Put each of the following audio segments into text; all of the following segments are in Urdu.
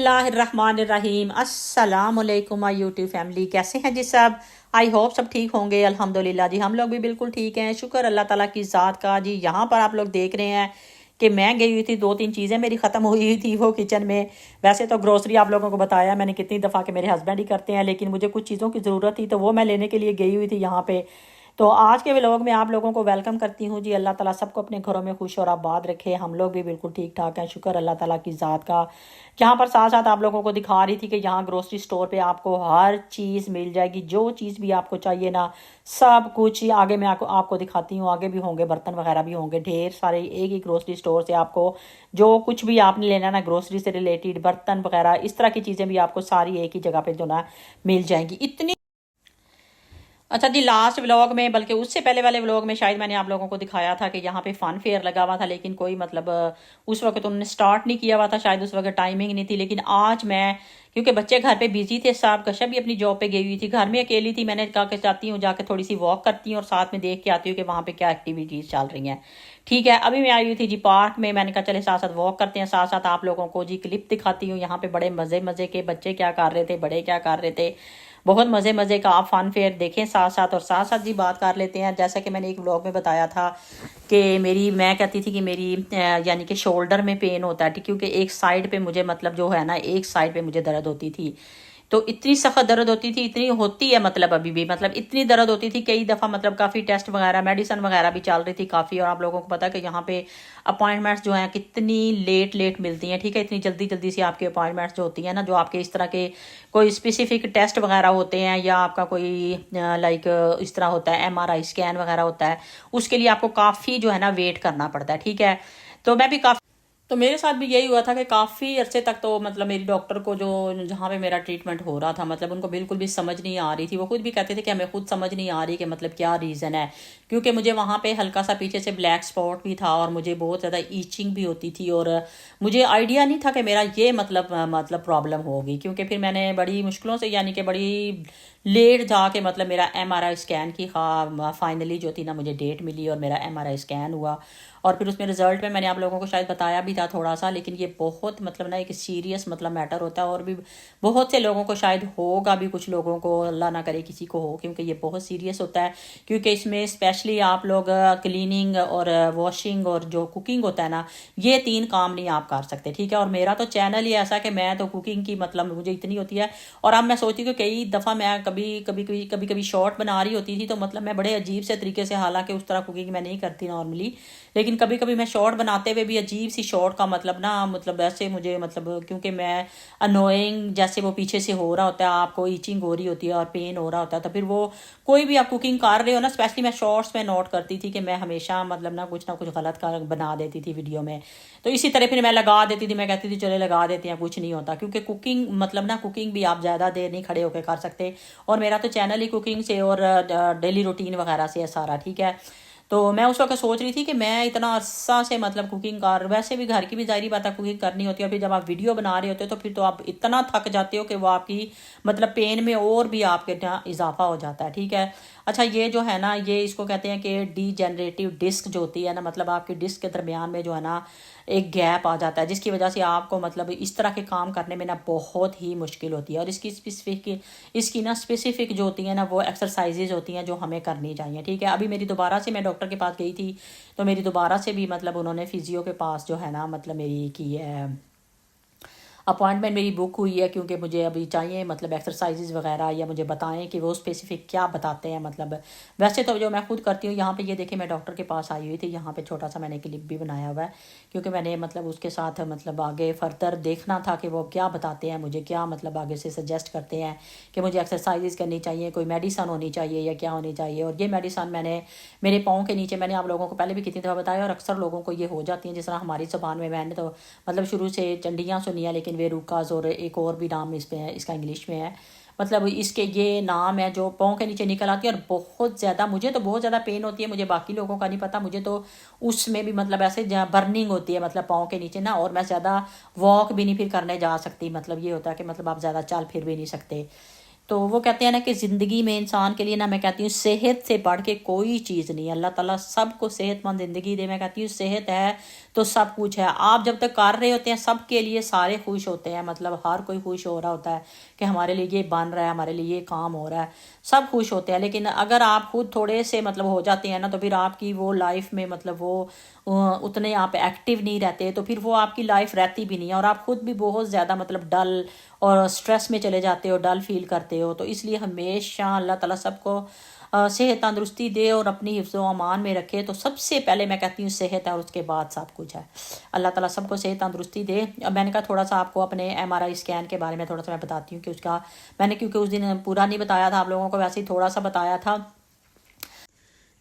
اللہ الرحمن الرحیم۔ السلام علیکم مائی یوٹیوب فیملی، کیسے ہیں جی سب؟ آئی ہوپ سب ٹھیک ہوں گے الحمدللہ جی، ہم لوگ بھی بالکل ٹھیک ہیں، شکر اللہ تعالیٰ کی ذات کا جی۔ یہاں پر آپ لوگ دیکھ رہے ہیں کہ میں گئی ہوئی تھی، 2-3 چیزیں میری ختم ہوئی ہوئی تھی وہ کچن میں۔ ویسے تو گروسری آپ لوگوں کو بتایا میں نے کتنی دفعہ کہ میرے ہسبینڈ ہی کرتے ہیں، لیکن مجھے کچھ چیزوں کی ضرورت تھی تو وہ میں لینے کے لیے گئی ہوئی تھی یہاں پہ۔ تو آج کے ولاگ میں آپ لوگوں کو ویلکم کرتی ہوں جی۔ اللہ تعالیٰ سب کو اپنے گھروں میں خوش اور آباد رکھے، ہم لوگ بھی بالکل ٹھیک ٹھاک ہیں، شکر اللہ تعالیٰ کی ذات کا۔ یہاں پر ساتھ ساتھ آپ لوگوں کو دکھا رہی تھی کہ یہاں گروسری سٹور پہ آپ کو ہر چیز مل جائے گی، جو چیز بھی آپ کو چاہیے نا سب کچھ ہی آگے میں آپ کو دکھاتی ہوں، آگے بھی ہوں گے، برتن وغیرہ بھی ہوں گے ڈھیر سارے ایک ہی گروسری سٹور سے آپ کو جو کچھ بھی آپ نے لینا نا گروسری سے ریلیٹڈ برتن وغیرہ اس طرح کی چیزیں بھی آپ کو ساری ایک ہی جگہ پہ جو نا مل جائیں گی اتنی۔ اچھا جی، لاسٹ ولاگ میں بلکہ اس سے پہلے والے ولاگ میں شاید میں نے آپ لوگوں کو دکھایا تھا کہ یہاں پہ فن فیئر لگا ہوا تھا، لیکن کوئی مطلب اس وقت انہوں نے سٹارٹ نہیں کیا ہوا تھا، شاید اس وقت ٹائمنگ نہیں تھی۔ لیکن آج میں کیونکہ بچے گھر پہ بیزی تھے، صاحب کشا بھی اپنی جاب پہ گئی ہوئی تھی، گھر میں اکیلی تھی، میں نے کہا کہ چاہتی ہوں جا کے تھوڑی سی واک کرتی ہوں اور ساتھ میں دیکھ کے آتی ہوں کہ وہاں پہ کیا ایکٹیویٹیز چل رہی ہیں۔ ٹھیک ہے، ابھی میں آئی ہوئی تھی جی پارک میں، میں نے کہا چلے ساتھ ساتھ واک کرتے ہیں، ساتھ ساتھ آپ لوگوں کو جی کلپ دکھاتی ہوں یہاں پہ بڑے مزے مزے کے بچے کیا کر رہے تھے، بڑے کیا کر رہے تھے، بہت مزے مزے کا آپ فن فیئر دیکھیں ساتھ ساتھ۔ اور ساتھ ساتھ جی بات کر لیتے ہیں، جیسا کہ میں نے ایک ولاگ میں بتایا تھا کہ میں کہتی تھی کہ میری یعنی کہ شولڈر میں پین ہوتا ہے کیونکہ ایک سائیڈ پہ مجھے مطلب جو ہے نا ایک سائیڈ پہ مجھے درد ہوتی تھی، تو اتنی سخت درد ہوتی تھی، اتنی ہوتی ہے مطلب ابھی بھی مطلب اتنی درد ہوتی تھی کئی دفعہ مطلب کافی ٹیسٹ وغیرہ میڈیسن وغیرہ بھی چل رہی تھی کافی۔ اور آپ لوگوں کو پتا کہ یہاں پہ اپوائنٹمنٹس جو ہیں کتنی لیٹ ملتی ہیں، ٹھیک ہے، اتنی جلدی جلدی سے آپ کے اپوائنٹمنٹس جو ہوتی ہیں نا، جو آپ کے اس طرح کے کوئی اسپیسیفک ٹیسٹ وغیرہ ہوتے ہیں یا آپ کا کوئی لائک اس طرح ہوتا ہے MRI اسکین وغیرہ ہوتا ہے، اس کے لیے آپ کو کافی جو ہے نا ویٹ کرنا پڑتا ہے، ٹھیک ہے۔ تو میں بھی کافی تو میرے ساتھ بھی یہی ہوا تھا کہ کافی عرصے تک تو مطلب میری ڈاکٹر کو جو جہاں پہ میرا ٹریٹمنٹ ہو رہا تھا مطلب ان کو بالکل بھی سمجھ نہیں آ رہی تھی، وہ خود بھی کہتے تھے کہ ہمیں خود سمجھ نہیں آ رہی کہ مطلب کیا ریزن ہے، کیونکہ مجھے وہاں پہ ہلکا سا پیچھے سے بلیک اسپاٹ بھی تھا اور مجھے بہت زیادہ ایچنگ بھی ہوتی تھی، اور مجھے آئیڈیا نہیں تھا کہ میرا یہ مطلب پرابلم ہوگی، کیونکہ پھر میں نے بڑی مشکلوں سے یعنی کہ بڑی لیٹ جا کے مطلب میرا MRI اسکین کی فائنلی جو تھی نا مجھے ڈیٹ ملی اور میرا MRI اسکین ہوا، اور پھر اس میں رزلٹ میں نے آپ لوگوں کو شاید بتایا بھی تھا تھوڑا سا، لیکن یہ بہت مطلب نا ایک سیریس مطلب میٹر ہوتا ہے، اور بھی بہت سے لوگوں کو شاید ہوگا بھی، کچھ لوگوں کو اللہ نہ کرے کسی کو ہو، کیونکہ یہ بہت سیریس ہوتا ہے، کیونکہ اس میں اسپیشلی آپ لوگ کلیننگ اور واشنگ اور جو کوکنگ ہوتا ہے نا یہ 3 کام نہیں آپ کر سکتے، ٹھیک ہے۔ اور میرا تو چینل ہی ایسا کہ میں تو کوکنگ کی مطلب مجھے اتنی ہوتی ہے، اور اب میں سوچتی ہوں کہ کئی دفعہ میں کبھی شارٹ بنا رہی ہوتی تھی تو مطلب میں بڑے عجیب سے طریقے سے، حالانکہ اس طرح کوکنگ میں نہیں کرتی نارملی، لیکن کبھی کبھی میں شارٹ بناتے ہوئے بھی عجیب سی شارٹ کا مطلب نا مطلب ایسے مجھے مطلب کیونکہ میں انوئنگ جیسے وہ پیچھے سے ہو رہا ہوتا ہے، آپ کو ایچنگ ہو رہی ہوتی ہے اور پین ہو رہا ہوتا ہے، تو پھر وہ کوئی بھی آپ کوکنگ کر رہے ہو نا، اسپیشلی میں شارٹس میں نوٹ کرتی تھی کہ میں ہمیشہ مطلب نہ کچھ غلط بنا دیتی تھی ویڈیو میں، تو اسی طرح پھر میں لگا دیتی تھی، میں کہتی تھی چلے لگا دیتے ہیں کچھ نہیں ہوتا، کیونکہ کوکنگ مطلب نا کوکنگ بھی آپ زیادہ دیر نہیں کھڑے ہو کے کر سکتے، اور میرا تو چینل ہی کوکنگ سے اور ڈیلی روٹین وغیرہ سے ہے سارا، ٹھیک ہے۔ تو میں اس وقت سوچ رہی تھی کہ میں اتنا عرصہ سے مطلب کوکنگ کر، ویسے بھی گھر کی بھی ظاہری بات ہے کوکنگ کرنی ہوتی ہے، اور پھر جب آپ ویڈیو بنا رہے ہوتے ہو تو پھر تو آپ اتنا تھک جاتے ہو کہ وہ آپ کی مطلب پین میں اور بھی آپ کے اضافہ ہو جاتا ہے، ٹھیک ہے۔ اچھا یہ جو ہے نا یہ اس کو کہتے ہیں کہ ڈی جنریٹو ڈسک جو ہوتی ہے نا، مطلب آپ کی ڈسک کے درمیان میں جو ہے نا ایک گیپ آ جاتا ہے، جس کی وجہ سے آپ کو مطلب اس طرح کے کام کرنے میں نا بہت ہی مشکل ہوتی ہے، اور اس کی نا اسپیسیفک جو ہوتی ہیں نا وہ ایکسرسائزز ہوتی ہیں جو ہمیں کرنی چاہیے، ٹھیک ہے۔ ابھی میری دوبارہ سے میں ڈاکٹر کے پاس گئی تھی تو میری دوبارہ سے بھی مطلب انہوں نے فزیو کے پاس جو ہے نا مطلب میری کی ہے اپوائنٹمنٹ میری بک ہوئی ہے، کیونکہ مجھے ابھی چاہیے مطلب ایکسرسائزز وغیرہ، یا مجھے بتائیں کہ وہ اسپیسیفک کیا بتاتے ہیں مطلب۔ ویسے تو جو میں خود کرتی ہوں یہاں پہ یہ دیکھیں میں ڈاکٹر کے پاس آئی ہوئی تھی، یہاں پہ چھوٹا سا میں نے کلپ بھی بنایا ہوا ہے، کیونکہ میں نے مطلب اس کے ساتھ مطلب آگے فردر دیکھنا تھا کہ وہ کیا بتاتے ہیں مجھے، کیا مطلب آگے سے سجیسٹ کرتے ہیں کہ مجھے ایکسرسائزز کرنی چاہیے، کوئی میڈیسن ہونی چاہیے یا کیا ہونی چاہیے۔ اور یہ میڈیسن میں نے میرے پاؤں کے نیچے، میں نے آپ لوگوں کو پہلے بھی کتنی دفعہ بتایا، اور اکثر لوگوں کو یہ ہو جاتی ہیں، جس طرح ہماری زبان میں نے تو مطلب شروع سے چنڈیاں سنی ہیں، لیکن ویروکاز اور ایک اور بھی نام اس پہ ہے، اس کا انگلش میں ہے، مطلب اس کے یہ نام ہے جو پاؤں کے نیچے نکل آتی ہے، اور بہت زیادہ مجھے تو بہت زیادہ پین ہوتی ہے، مجھے باقی لوگوں کا نہیں پتہ، مجھے تو اس میں بھی مطلب ایسے برننگ ہوتی ہے مطلب پاؤں کے نیچے نا، اور میں زیادہ واک بھی نہیں پھر کرنے جا سکتی، مطلب یہ ہوتا ہے کہ مطلب آپ زیادہ چل پھر بھی نہیں سکتے۔ تو وہ کہتے ہیں نا کہ زندگی میں انسان کے لیے نا، میں کہتی ہوں صحت سے بڑھ کے کوئی چیز نہیں ہے. اللہ تعالیٰ سب کو صحت مند زندگی دے. میں کہتی ہوں صحت ہے تو سب کچھ ہے. آپ جب تک کر رہے ہوتے ہیں سب کے لیے سارے خوش ہوتے ہیں، مطلب ہر کوئی خوش ہو رہا ہوتا ہے کہ ہمارے لیے یہ بن رہا ہے، ہمارے لیے یہ کام ہو رہا ہے، سب خوش ہوتے ہیں. لیکن اگر آپ خود تھوڑے سے مطلب ہو جاتے ہیں نا، تو پھر آپ کی وہ لائف میں مطلب وہ اتنے آپ ایکٹیو نہیں رہتے، تو پھر وہ آپ کی لائف رہتی بھی نہیں ہے، اور آپ خود بھی بہت زیادہ مطلب ڈل اور سٹریس میں چلے جاتے ہو، ڈل فیل کرتے ہو. تو اس لیے ہمیشہ اللہ تعالیٰ سب کو صحت تندرستی دے اور اپنی حفظ و امان میں رکھے. تو سب سے پہلے میں کہتی ہوں صحت ہے، اور اس کے بعد سب کچھ ہے. اللہ تعالیٰ سب کو صحت تندرستی دے. اب میں نے کہا تھوڑا سا آپ کو اپنے MRI اسکین کے بارے میں تھوڑا سا میں بتاتی ہوں کہ اس کا، میں نے کیونکہ اس دن پورا نہیں بتایا تھا آپ لوگوں کو، ویسے ہی تھوڑا سا بتایا تھا.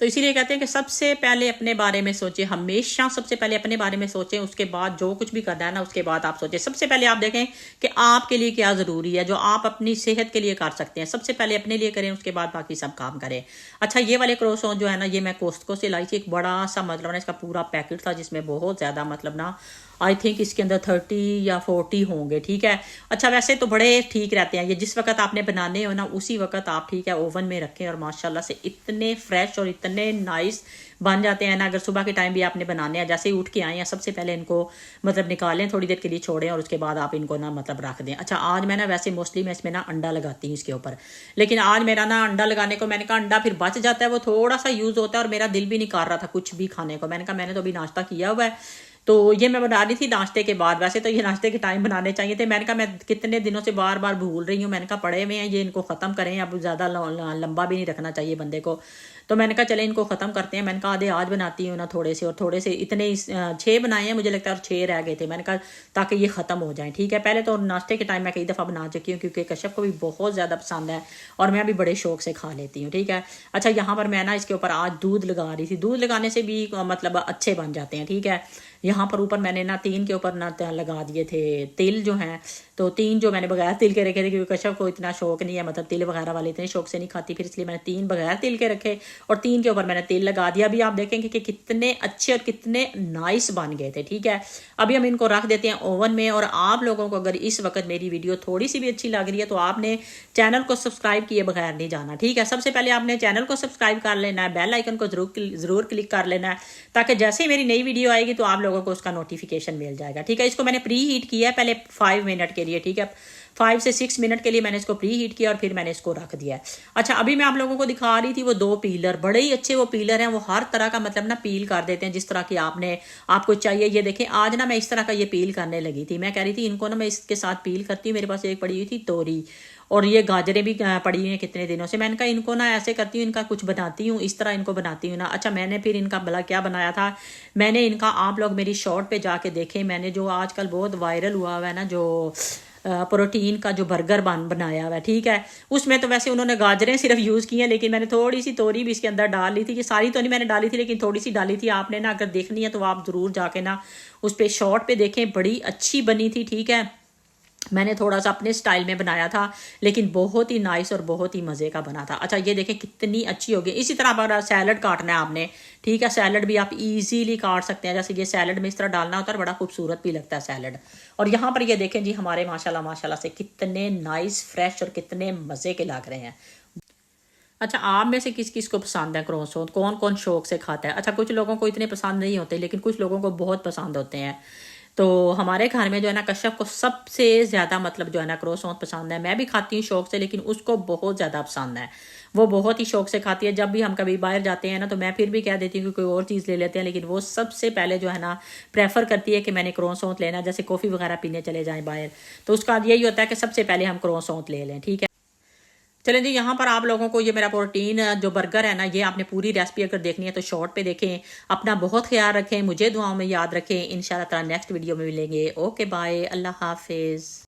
تو اسی لیے کہتے ہیں کہ سب سے پہلے اپنے بارے میں سوچیں، ہمیشہ سب سے پہلے اپنے بارے میں سوچیں، اس کے بعد جو کچھ بھی کرنا ہے نا اس کے بعد آپ سوچیں. سب سے پہلے آپ دیکھیں کہ آپ کے لیے کیا ضروری ہے جو آپ اپنی صحت کے لیے کر سکتے ہیں. سب سے پہلے اپنے لیے کریں، اس کے بعد باقی سب کام کریں. اچھا یہ والے کروسون جو ہے نا، یہ میں کوسٹکو سے لائی تھی. ایک بڑا سا مطلب نا اس کا پورا پیکٹ تھا جس میں بہت زیادہ مطلب نا آئی تھنک اس کے اندر 30 یا 40 ہوں گے. ٹھیک ہے. اچھا ویسے تو بڑے ٹھیک رہتے ہیں یہ، جس وقت آپ نے بنانے ہو نا اسی وقت آپ ٹھیک ہے اوون میں رکھیں، اور ماشاءاللہ سے اتنے فریش اور اتنے نائس بن جاتے ہیں نا. اگر صبح کے ٹائم بھی آپ نے بنانے ہیں، جیسے ہی اٹھ کے آئے ہیں سب سے پہلے ان کو مطلب نکالیں، تھوڑی دیر کے لیے چھوڑیں، اور اس کے بعد آپ ان کو نا مطلب رکھ دیں. اچھا آج میں نا ویسے موسٹلی میں اس میں نا انڈا لگاتی ہوں اس کے اوپر، لیکن آج میرا نا انڈا لگانے کو میں نے کہا انڈا پھر بچ جاتا ہے، وہ تھوڑا سا یوز ہوتا ہے، اور میرا دل بھی نہیں کر رہا تھا کچھ بھی کھانے کو. میں نے کہا میں نے تو ابھی ناشتہ کیا ہوا ہے، تو یہ میں بنا رہی تھی ناشتے کے بعد. ویسے تو یہ ناشتے کے ٹائم بنانے چاہیے تھے. میں نے کہا میں کتنے دنوں سے بار بار بھول رہی ہوں، میں نے کہا پڑے ہوئے ہیں یہ، ان کو ختم کریں. اب زیادہ لمبا بھی نہیں رکھنا چاہیے بندے کو، تو میں نے کہا چلے ان کو ختم کرتے ہیں. میں نے کہا آدھے آج بناتی ہوں نا تھوڑے سے، اور تھوڑے سے اتنے 6 بنائے ہیں مجھے لگتا ہے، اور 6 رہ گئے تھے. میں نے کہا تاکہ یہ ختم ہو جائیں. ٹھیک ہے. پہلے تو ناشتے کے ٹائم میں کئی دفعہ بنا چکی ہوں کیونکہ کشف کو بھی بہت زیادہ پسند ہے، اور میں بھی بڑے شوق سے کھا لیتی ہوں. ٹھیک ہے. اچھا یہاں پر میں نا اس کے اوپر آج دودھ لگا رہی تھی. دودھ لگانے سے بھی مطلب اچھے بن جاتے ہیں. ٹھیک ہے. یہاں پر اوپر میں نے نا 3 کے اوپر نا لگا دیے تھے تل جو ہیں، تو 3 جو میں نے بغیر تل کے رکھے تھے کیونکہ کشف کو اتنا شوق نہیں ہے، مطلب تل وغیرہ والے اتنے شوق سے نہیں کھاتی، پھر اس لیے میں نے 3 بغیر تل کے رکھے، اور 3 کے اوپر میں نے تل لگا دیا. ابھی آپ دیکھیں گے کہ کتنے اچھے اور کتنے نائس بن گئے تھے. ٹھیک ہے. ابھی ہم ان کو رکھ دیتے ہیں اوون میں. اور آپ لوگوں کو اگر اس وقت میری ویڈیو تھوڑی سی بھی اچھی لگ رہی ہے تو آپ نے چینل کو سبسکرائب کیے بغیر نہیں جانا. ٹھیک ہے. سب سے پہلے آپ نے چینل کو سبسکرائب کر لینا ہے، بیل آئیکن کو ضرور کلک کر لینا ہے، تاکہ جیسے ہی میری نئی ویڈیو آئے گی تو آپ لوگوں کو اس کا نوٹیفیکیشن مل جائے گا. ٹھیک ہے. اس کو میں نے پری ہیٹ کیا ہے پہلے 5 منٹ کے لیے. ٹھیک ہے. 5 سے 6 منٹ کے لیے میں نے اس کو پری ہیٹ کیا، اور پھر میں نے اس کو رکھ دیا ہے. اچھا ابھی میں آپ لوگوں کو دکھا رہی تھی وہ 2 پیلر، بڑے ہی اچھے وہ پیلر ہیں. وہ ہر طرح کا مطلب نا پیل کر دیتے ہیں جس طرح کی آپ کو چاہیے. یہ دیکھیں آج نا میں اس طرح کا یہ پیل کرنے لگی تھی. میں کہہ رہی تھی ان کو نا میں اس کے ساتھ پیل کرتی ہوں. میرے پاس ایک پڑی ہوئی تھی توری، اور یہ گاجریں بھی پڑی ہوئی ہیں کتنے دنوں سے. میں نے کہا ان کو نا ایسے کرتی ہوں، ان کا کچھ بناتی ہوں، اس طرح ان کو بناتی ہوں نا. اچھا میں نے پھر ان کا بلا کیا بنایا تھا، میں نے ان کا، آپ لوگ میری شارٹ پہ جا کے دیکھیں، میں نے جو آج کل بہت وائرل ہوا ہے نا جو پروٹین کا جو برگر بنایا ہوا ہے. ٹھیک ہے. اس میں تو ویسے انہوں نے گاجریں صرف یوز کی ہیں، لیکن میں نے تھوڑی سی توری بھی اس کے اندر ڈال لی تھی. یہ ساری تو نہیں میں نے ڈالی تھی، لیکن تھوڑی سی ڈالی تھی. آپ نے نا اگر دیکھنی ہے تو آپ ضرور جا کے نا اس پہ شارٹ پہ دیکھیں، بڑی اچھی بنی تھی. ٹھیک ہے. میں نے تھوڑا سا اپنے سٹائل میں بنایا تھا، لیکن بہت ہی نائس اور بہت ہی مزے کا بنا تھا. اچھا یہ دیکھیں کتنی اچھی ہوگی. اسی طرح بڑا سیلڈ کاٹنا ہے آپ نے. ٹھیک ہے. سیلڈ بھی آپ ایزیلی کاٹ سکتے ہیں، جیسے یہ سیلڈ میں اس طرح ڈالنا ہوتا ہے، بڑا خوبصورت بھی لگتا ہے سیلڈ. اور یہاں پر یہ دیکھیں جی ہمارے ماشاءاللہ سے کتنے نائس فریش اور کتنے مزے کے لگ رہے ہیں. اچھا آپ میں سے کس کس کو پسند ہے کروسون، کون کون شوق سے کھاتا ہے. اچھا کچھ لوگوں کو اتنے پسند نہیں ہوتے، لیکن کچھ لوگوں کو بہت پسند ہوتے ہیں. تو ہمارے گھر میں جو ہے نا کشف کو سب سے زیادہ مطلب جو ہے نا کروسون پسند ہے. میں بھی کھاتی ہوں شوق سے، لیکن اس کو بہت زیادہ پسند ہے. وہ بہت ہی شوق سے کھاتی ہے. جب بھی ہم کبھی باہر جاتے ہیں نا تو میں پھر بھی کہہ دیتی ہوں کہ کوئی اور چیز لے لیتے ہیں، لیکن وہ سب سے پہلے جو ہے نا پریفر کرتی ہے کہ میں نے کروسون لینا. جیسے کافی وغیرہ پینے چلے جائیں باہر تو اس کا یہی ہوتا ہے کہ سب سے پہلے ہم کروسون لے لیں. ٹھیک ہے. چلیں جی یہاں پر آپ لوگوں کو یہ میرا پروٹین جو برگر ہے نا، یہ آپ نے پوری ریسپی اگر دیکھنی ہے تو شارٹ پہ دیکھیں. اپنا بہت خیال رکھیں، مجھے دعاؤں میں یاد رکھیں. انشاءاللہ تعالی نیکسٹ ویڈیو میں ملیں گے. اوکے بائے، اللہ حافظ.